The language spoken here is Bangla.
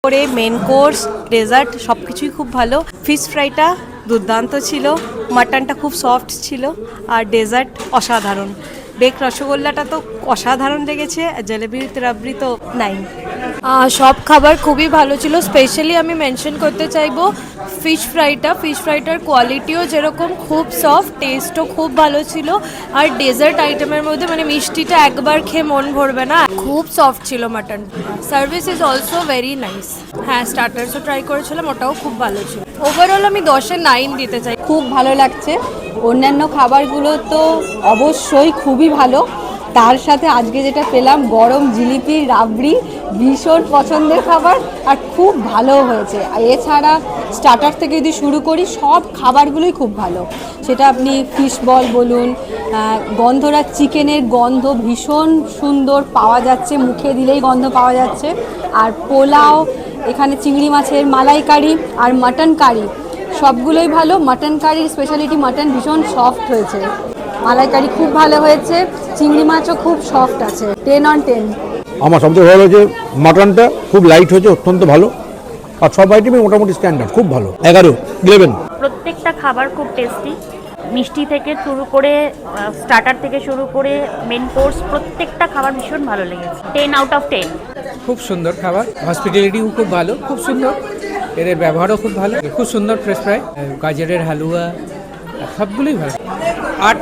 করে মেন কোর্স ডেজার্ট সব কিছুই খুব ভালো। ফিশ ফ্রাইটা দুর্দান্ত ছিল, মাটনটা খুব সফট ছিল, আর ডেজার্ট অসাধারণ। বেক রসগোল্লাটা তো অসাধারণ লেগেছে, আর জলেবি রাবড়ি তো নাই। সব খাবার খুবই ভালো ছিল। স্পেশালি আমি মেনশন করতে চাইবো ফিশ ফ্রাইটার কোয়ালিটিও যেরকম খুব সফট, টেস্টও খুব ভালো ছিল। আর ডেজার্ট আইটেমের মধ্যে মানে মিষ্টিটা একবার খেয়ে মন ভরবে না, খুব সফট ছিল mutton. Service is also very nice. হ্যাঁ, স্টার্টার্সও ট্রাই করেছিলাম, ওটাও খুব ভালো ছিল। ওভারঅল আমি 10-এ 9 দিতে চাই। খুব ভালো লাগছে। অন্যান্য খাবারগুলো তো অবশ্যই খুবই ভালো, তার সাথে আজকে যেটা পেলাম গরম জিলিপি রাবড়ি ভীষণ পছন্দের খাবার, আর খুব ভালো হয়েছে। আর এছাড়া স্টার্টার থেকে যদি শুরু করি সব খাবারগুলোই খুব ভালো। সেটা আপনি ফিশ বল বলুন, গন্ধরাজ চিকেনের গন্ধ ভীষণ সুন্দর পাওয়া যাচ্ছে, মুখে দিলেই গন্ধ পাওয়া যাচ্ছে। আর পোলাও, এখানে চিংড়ি মাছের মালাইকারি আর মাটন কারি সবগুলোই ভালো। মাটন কারির স্পেশালিটি মাটন ভীষণ সফট হয়েছে, মালাইকারি খুব ভালো হয়েছে, চিংড়ি মাছও খুব সফট আছে। 10 on 10। আমার সবথেকে ভালো হয়েছে মাটনটা, খুব লাইট হয়েছে, অত্যন্ত ভালো। আর সব আইটেমই মোটামুটি স্ট্যান্ডার্ড, খুব ভালো। 11 প্রত্যেকটা খাবার খুব টেস্টি, মিষ্টি থেকে শুরু করে স্টার্টার থেকে শুরু করে মেন কোর্স প্রত্যেকটা খাবার ভীষণ ভালো লেগেছে। 10 out of 10। খুব সুন্দর খাবার, হসপিটালিটিও খুব ভালো, খুব সুন্দর, এদের ব্যবহারও খুব ভালো, খুব সুন্দর ফ্রেশ ফ্রাই, গাজরের হালুয়া সবগুলোই ভালো। 8।